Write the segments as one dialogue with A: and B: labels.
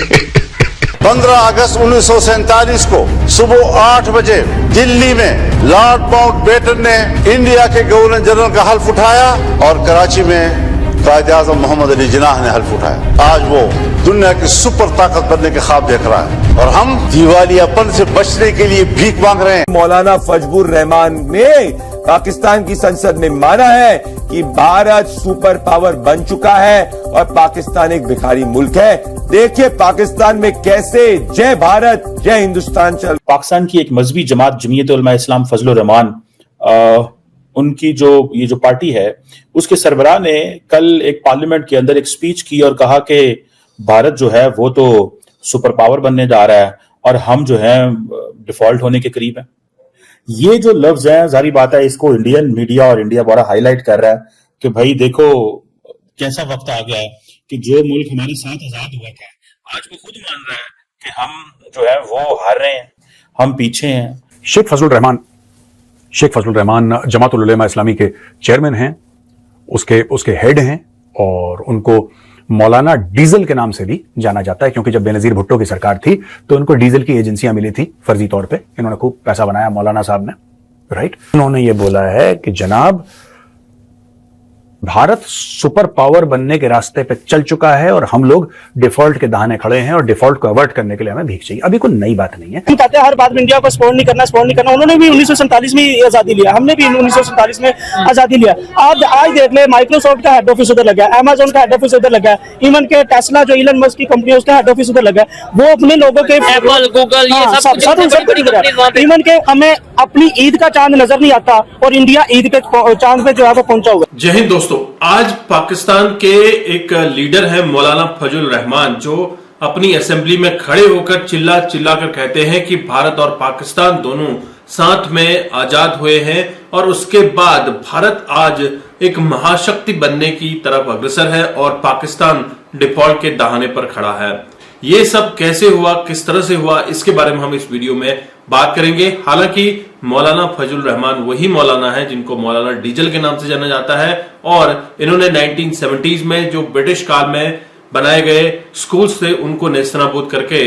A: 15 अगस्त 1947 को सुबह 8 बजे दिल्ली में लॉर्ड माउंटबेटन ने इंडिया के गवर्नर जनरल का हल्फ उठाया और कराची में कायद-ए-आज़म मोहम्मद अली जिन्नाह ने हल्फ उठाया। आज वो दुनिया की सुपर ताकत बनने के ख्वाब देख रहा है और हम दिवालियापन से बचने के लिए भीख मांग रहे हैं।
B: मौलाना फजलुर रहमान ने पाकिस्तान की संसद में माना है कि भारत सुपर पावर बन चुका है और पाकिस्तान एक भिखारी मुल्क है। देखिए पाकिस्तान में कैसे जय भारत जय हिंदुस्तान चल।
C: पाकिस्तान की एक मजहबी जमात जमीयत उलमा इस्लाम फजलुर रहमान, उनकी ये जो पार्टी है उसके सरबराह ने कल एक पार्लियामेंट के अंदर एक स्पीच की और कहा कि भारत जो है वो तो सुपर पावर बनने जा रहा है और हम जो है डिफॉल्ट होने के करीब है। ये जो लफ्ज है, जारी बात है, इसको इंडियन मीडिया और इंडिया बड़ा हाईलाइट कर रहा है कि भाई देखो कैसा वक्त आ गया है कि जो मुल्क हमारे साथ आजाद हुआ था आज वो खुद मान रहा है कि हम जो है वो हार रहे हैं, हम पीछे हैं।
D: शेख फजलुर रहमान जमात उल-उलमा इस्लामी के चेयरमैन हैं, उसके हेड हैं और उनको मौलाना डीजल के नाम से भी जाना जाता है क्योंकि जब बेनजीर भुट्टो की सरकार थी तो इनको डीजल की एजेंसियां मिली थी फर्जी तौर पे। इन्होंने खूब पैसा बनाया मौलाना साहब ने, राइट। उन्होंने ये बोला है कि जनाब भारत सुपर पावर बनने के रास्ते पे चल चुका है और हम लोग डिफॉल्ट के दहाने खड़े हैं और डिफॉल्ट को अवॉइड करने के लिए हमें भीख चाहिए। अभी कोई नई बात नहीं है।
E: हम कहते हैं हर बात में इंडिया को सपोर्ट नहीं करना। उन्होंने भी 1947 में आजादी लिया, हमने भी 1947 में आजादी लिया। आप आज देख ले, माइक्रोसॉफ्ट का हेड ऑफिस उधर लगा है, अमेजोन का हेड ऑफिस उधर लगा है, इवन के टेस्ला जो इलन मस्क की कंपनी है उसका हेड ऑफिस उधर लगा है। वो अपने लोगों के
F: एप्पल गूगल ये सब
E: इवन के हमें अपनी ईद का चांद नजर नहीं आता और इंडिया ईद के चांद पे जो है वो पहुंचा हुआ।
G: जय हिंद दोस्तों, आज पाकिस्तान के एक लीडर है मौलाना फजलुर रहमान जो अपनी असेंबली में खड़े होकर चिल्ला कर कहते हैं कि भारत और पाकिस्तान दोनों साथ में आजाद हुए हैं और उसके बाद भारत आज एक महाशक्ति बनने की तरफ अग्रसर है और पाकिस्तान डिफॉल्ट के दहाने पर खड़ा है। ये सब कैसे हुआ, किस तरह से हुआ, इसके बारे में हम इस वीडियो में बात करेंगे। हालांकि मौलाना फजलुर रहमान वही मौलाना है जिनको मौलाना डीजल के नाम से जाना जाता है और इन्होंने 1970s में जो ब्रिटिश काल में बनाए गए स्कूल्स थे उनको नेस्तनाबूद करके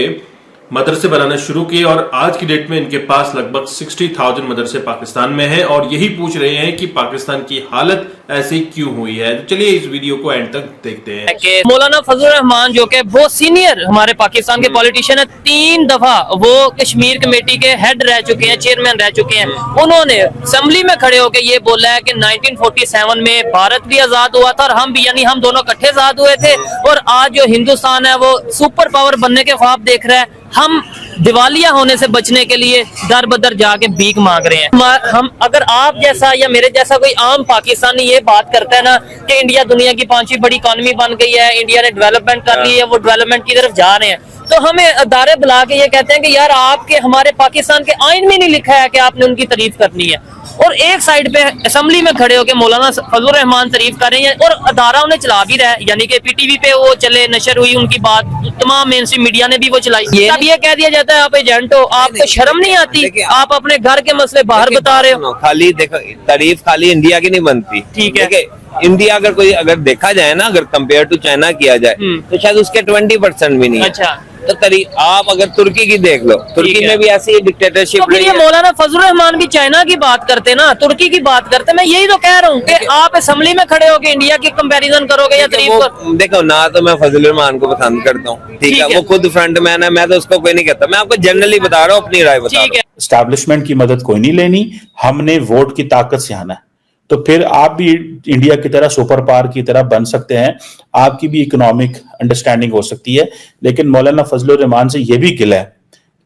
G: मदरसे बनाना शुरू किए और आज की डेट में इनके पास लगभग 60,000 मदरसे पाकिस्तान में हैं और यही पूछ रहे हैं कि पाकिस्तान की हालत ऐसी क्यों हुई है। तो चलिए इस वीडियो को एंड तक देखते हैं।
F: मौलाना फजलुर रहमान जो कि बहुत सीनियर हमारे पाकिस्तान के पॉलिटिशियन है, 3 दफा वो कश्मीर कमेटी के हेड रह चुके हैं, चेयरमैन रह चुके हैं। उन्होंने असेंबली में खड़े होकर ये बोला है कि 1947 में भारत भी आजाद हुआ था और हम भी, यानी हम दोनों इकट्ठे आजाद हुए थे और आज जो हिंदुस्तान है वो सुपर पावर बनने के ख्वाब देख रहा है। हम दिवालिया होने से बचने के लिए दर बदर जाके भीख मांग रहे हैं। हम अगर आप जैसा या मेरे जैसा कोई आम पाकिस्तानी ये बात करता है ना कि इंडिया दुनिया की 5वीं बड़ी इकॉनमी बन गई है, इंडिया ने डेवलपमेंट कर ली है, वो डेवलपमेंट की तरफ जा रहे हैं, तो हमें अदारे बुला के ये कहते हैं कि यार आपके हमारे पाकिस्तान के आइन में नहीं लिखा है कि आपने उनकी तारीफ करनी है। और एक साइड पे असेंबली में खड़े होकर मौलाना फजलुर रहमान तारीफ कर रहे हैं और अदारा उन्हें चला भी रहा है, यानी कि पीटीवी पे वो चले, नशर हुई उनकी बात, तमाम मेनस्ट्रीम मीडिया ने भी वो चलाई। ये कह दिया जाता है आप एजेंट हो, आपको शर्म नहीं आती, आप अपने घर के मसले बाहर बता रहे हो।
H: खाली देखो, तारीफ खाली इंडिया की नहीं बनती,
F: ठीक है।
H: इंडिया अगर देखा जाए ना, अगर कंपेयर टू चाइना किया जाए तो शायद उसके 20% भी नहीं है।
F: अच्छा,
H: तो आप अगर तुर्की की देख लो, तुर्की में भी ऐसी डिक्टेटरशिप
F: तो ये मौलाना फजलुर रहमान भी चाइना की बात करते ना, तुर्की की बात करते। मैं यही तो कह रहा हूँ कि आप असेंबली में खड़े होकर इंडिया की कंपैरिजन करोगे या तारीफ करो।
H: देखो ना, तो मैं फजलुर रहमान को पसंद करता हूँ, ठीक है, वो खुद फ्रंटमैन है, मैं तो उसको कोई नहीं कहता, मैं आपको जनरली बता रहा हूँ, अपनी राय बता रहा हूँ।
C: एस्टैब्लिशमेंट की मदद कोई नहीं लेनी, हमने वोट की ताकत से आना है। तो फिर आप भी इंडिया की तरह सुपर पावर की तरह बन सकते हैं, आपकी भी इकोनॉमिक अंडरस्टैंडिंग हो सकती है। लेकिन मौलाना फजलुर रहमान से ये भी गिला है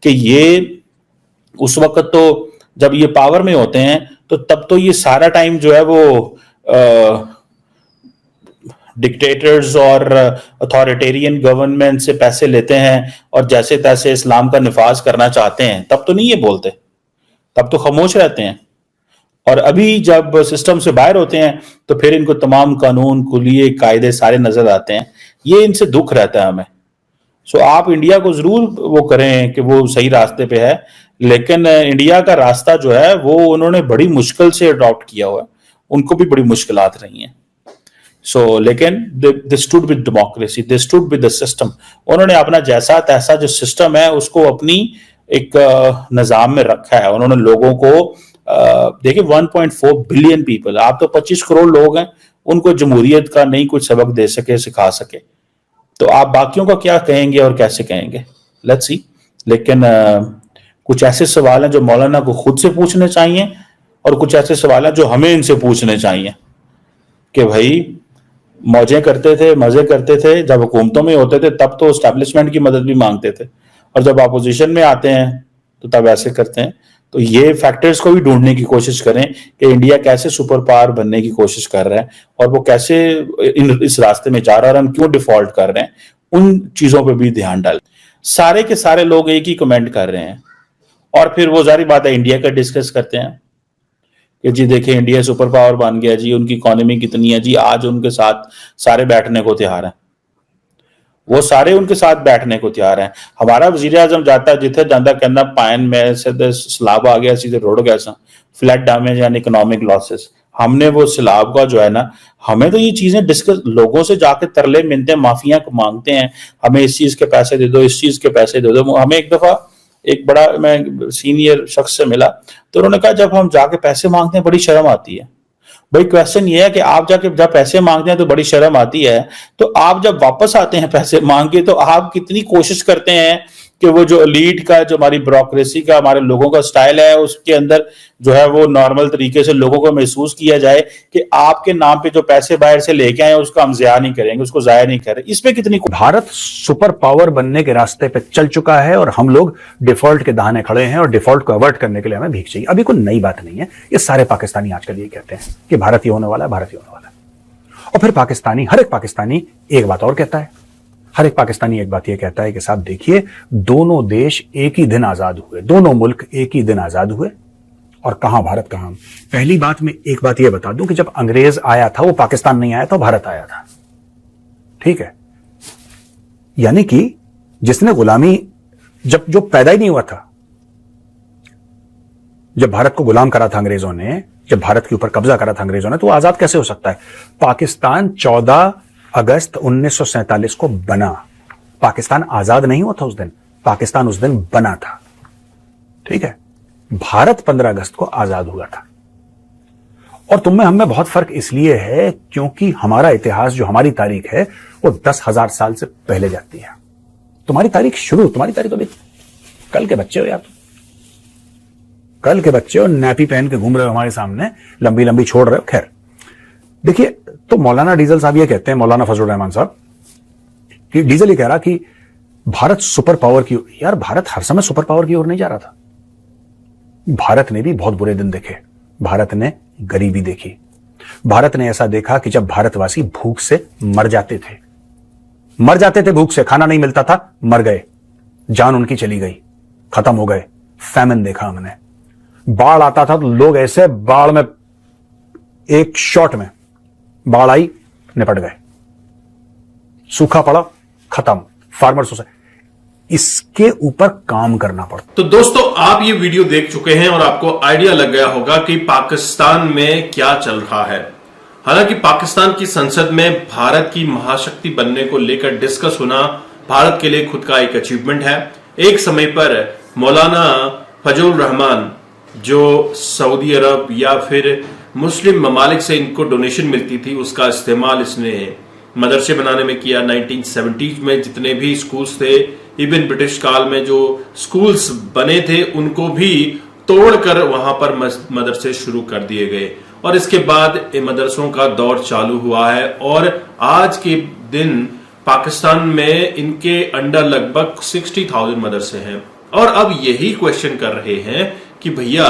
C: कि ये उस वक्त तो जब ये पावर में होते हैं तो तब तो ये सारा टाइम जो है वो डिक्टेटर्स और अथॉरिटेरियन गवर्नमेंट से पैसे लेते हैं और जैसे तैसे इस्लाम का निफाज करना चाहते हैं। तब तो नहीं ये बोलते, तब तो खामोश रहते हैं। और अभी जब सिस्टम से बाहर होते हैं तो फिर इनको तमाम कानून कुलिये कायदे सारे नजर आते हैं। ये इनसे दुख रहता है हमें। सो आप इंडिया को जरूर वो करें कि वो सही रास्ते पे है, लेकिन इंडिया का रास्ता जो है वो उन्होंने बड़ी मुश्किल से अडॉप्ट किया हुआ है, उनको भी बड़ी मुश्किलात रही हैं। लेकिन they stood with democracy, they stood with the system. उन्होंने अपना जैसा तैसा जो सिस्टम है उसको अपनी एक निजाम में रखा है। उन्होंने लोगों को देखिए 1.4 बिलियन पीपल, आप तो 25 करोड़ लोग हैं, उनको जमहूरियत का नहीं कुछ सबक दे सके, सिखा सके, तो आप बाकियों का क्या कहेंगे और कैसे कहेंगे? Let's see. लेकिन कुछ ऐसे सवाल हैं जो मौलाना को खुद से पूछने चाहिए और कुछ ऐसे सवाल हैं जो हमें इनसे पूछने चाहिए कि भाई मौजें करते थे, मजे करते थे, जब हुकूमतों में होते थे तब तो एस्टैब्लिशमेंट की मदद भी मांगते थे, और जब अपोजिशन में आते हैं तो तब ऐसे करते हैं। तो ये फैक्टर्स को भी ढूंढने की कोशिश करें कि इंडिया कैसे सुपर पावर बनने की कोशिश कर रहा है और वो कैसे इस रास्ते में जा रहा है और हम क्यों डिफॉल्ट कर रहे हैं, उन चीजों पर भी ध्यान डालें। सारे के सारे लोग एक ही कमेंट कर रहे हैं और फिर वो जारी बात है इंडिया का डिस्कस करते हैं कि जी देखिए इंडिया सुपर पावर बन गया जी, उनकी इकोनॉमी कितनी है जी, आज उनके साथ सारे बैठने को तैयार हैं, वो सारे उनके साथ बैठने को तैयार हैं। हमारा वजीर आजम जाता जिथे जाता कहना पायन में से सैलाब आ गया सीधे रोड गया सा, flood damage and economic losses. हमने वो सैलाब का जो है ना, हमें तो ये चीजें डिस्कस, लोगों से जाके तरले मिलते हैं, माफिया मांगते हैं, हमें इस चीज के पैसे दे दो, इस चीज के पैसे दे दो। हमें एक दफा एक बड़ा, मैं सीनियर शख्स से मिला तो उन्होंने कहा जब हम जाके पैसे मांगते हैं बड़ी शर्म आती है। भाई क्वेश्चन ये है कि आप जाके जब पैसे मांगते हैं तो बड़ी शर्म आती है, तो आप जब वापस आते हैं पैसे मांग के तो आप कितनी कोशिश करते हैं कि वो जो एलीट का, जो हमारी ब्यूरोक्रेसी का, हमारे लोगों का स्टाइल है उसके अंदर जो है वो नॉर्मल तरीके से लोगों को महसूस किया जाए कि आपके नाम पे जो पैसे बाहर से लेके आए उसका हम ज़ाया नहीं करेंगे, उसको ज़ाया नहीं करें। इसमें कितनी
D: भारत सुपर पावर बनने के रास्ते पे चल चुका है और हम लोग डिफॉल्ट के दहाने खड़े हैं और डिफॉल्ट को अवॉइड करने के लिए हमें भीख चाहिए। अभी कोई नई बात नहीं है, ये सारे पाकिस्तानी आजकल ये कहते हैं कि भारत ये होने वाला है, भारत ये होने वाला है। और फिर पाकिस्तानी, हर एक पाकिस्तानी एक बात और कहता है, हर एक पाकिस्तानी एक बात ये कहता है कि साहब देखिए दोनों देश एक ही दिन आजाद हुए, दोनों मुल्क एक ही दिन आजाद हुए, और कहां भारत कहां। पहली बात में एक बात यह बता दूं कि जब अंग्रेज आया था वो पाकिस्तान नहीं आया था, भारत आया था, ठीक है। यानी कि जिसने गुलामी, जब जो पैदा ही नहीं हुआ था, जब भारत को गुलाम करा था अंग्रेजों ने, जब भारत के ऊपर कब्जा करा था अंग्रेजों ने, तो आजाद कैसे हो सकता है? पाकिस्तान 14 अगस्त 1947 को बना, पाकिस्तान आजाद नहीं हुआ था उस दिन, पाकिस्तान उस दिन बना था, ठीक है। भारत 15 अगस्त को आजाद हुआ था। और तुम में हम में बहुत फर्क इसलिए है क्योंकि हमारा इतिहास, जो हमारी तारीख है, वो 10,000 साल से पहले जाती है। तुम्हारी तारीख शुरू, तुम्हारी तारीख अभी कल के बच्चे हो यार, तुम कल के बच्चे हो, नैपी पहन के घूम रहे हो हमारे सामने, लंबी लंबी छोड़ रहे हो। खैर देखिए, तो मौलाना डीजल साहब ये कहते हैं, मौलाना फजलुर रहमान साहब, कि डीजल ये कह रहा कि भारत सुपर पावर की, यार भारत हर समय सुपर पावर की ओर नहीं जा रहा था। भारत ने भी बहुत बुरे दिन देखे, भारत ने गरीबी देखी, भारत ने ऐसा देखा कि जब भारतवासी भूख से मर जाते थे भूख से, खाना नहीं मिलता था, मर गए, जान उनकी चली गई, खत्म हो गए। फैमिन देखा हमने, बाढ़ आता था तो लोग ऐसे बाढ़ में, एक शॉट में बाढ़ आई, निपट गए, सूखा पड़ा, खत्म, फार्मर सोसाइटी। इसके ऊपर काम करना पड़ता।
G: तो दोस्तों, आप ये वीडियो देख चुके हैं और आपको आइडिया लग गया होगा कि पाकिस्तान में क्या चल रहा है। हालांकि पाकिस्तान की संसद में भारत की महाशक्ति बनने को लेकर डिस्कस होना भारत के लिए खुद का एक अचीवमेंट है। एक समय पर मौलाना फजलुर रहमान, जो सऊदी अरब या फिर मुस्लिम ममालिक से इनको डोनेशन मिलती थी, उसका इस्तेमाल इसने मदरसे बनाने में किया। 1970s में जितने भी स्कूल्स थे, इवन ब्रिटिश काल में जो स्कूल्स बने थे, उनको भी तोड़कर वहां पर मदरसे शुरू कर दिए गए और इसके बाद मदरसों का दौर चालू हुआ है। और आज के दिन पाकिस्तान में इनके अंडर लगभग 60,000 मदरसे हैं। और अब यही क्वेश्चन कर रहे हैं कि भैया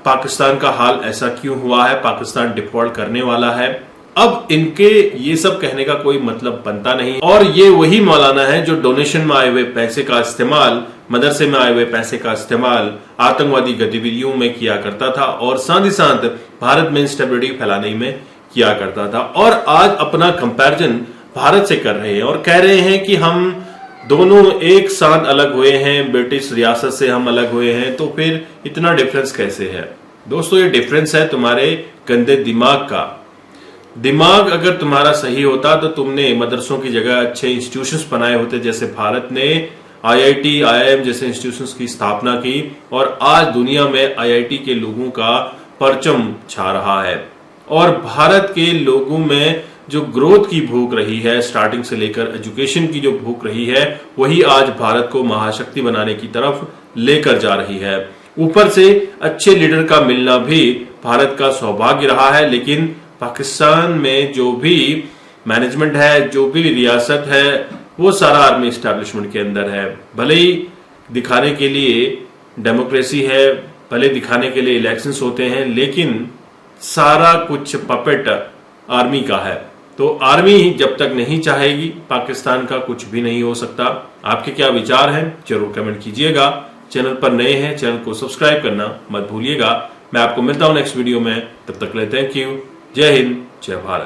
G: पाकिस्तान का हाल ऐसा क्यों हुआ है, पाकिस्तान डिफॉल्ट करने वाला है। अब इनके ये सब कहने का कोई मतलब बनता नहीं। और ये वही मौलाना है जो डोनेशन में आए हुए पैसे का इस्तेमाल, मदरसे में आए हुए पैसे का इस्तेमाल आतंकवादी गतिविधियों में किया करता था और साथ ही साथ भारत में इंस्टेबिलिटी फैलाने में किया करता था। और आज अपना कंपैरिजन भारत से कर रहे हैं और कह रहे हैं कि हम दोनों एक साथ अलग हुए हैं, ब्रिटिश रियासत से हम अलग हुए हैं, तो फिर इतना डिफरेंस कैसे है? दोस्तों, ये डिफरेंस है तुम्हारे गंदे दिमाग का। दिमाग अगर तुम्हारा सही होता तो तुमने मदरसों की जगह अच्छे इंस्टीट्यूशंस बनाए होते, जैसे भारत ने IIT, IIM जैसे इंस्टीट्यूशंस की स्थापना की और आज दुनिया में IIT के लोगों का परचम छा रहा है। और भारत के लोगों में जो ग्रोथ की भूख रही है, स्टार्टिंग से लेकर एजुकेशन की जो भूख रही है, वही आज भारत को महाशक्ति बनाने की तरफ लेकर जा रही है। ऊपर से अच्छे लीडर का मिलना भी भारत का सौभाग्य रहा है, लेकिन पाकिस्तान में जो भी मैनेजमेंट है, जो भी रियासत है, वो सारा आर्मी एस्टैब्लिशमेंट के अंदर है। भले ही दिखाने के लिए डेमोक्रेसी है, भले दिखाने के लिए इलेक्शंस होते हैं, लेकिन सारा कुछ पपेट आर्मी का है। तो आर्मी जब तक नहीं चाहेगी, पाकिस्तान का कुछ भी नहीं हो सकता। आपके क्या विचार हैं जरूर कमेंट कीजिएगा। चैनल पर नए हैं, चैनल को सब्सक्राइब करना मत भूलिएगा। मैं आपको मिलता हूं नेक्स्ट वीडियो में, तब तक के लिए थैंक यू। जय हिंद, जय भारत।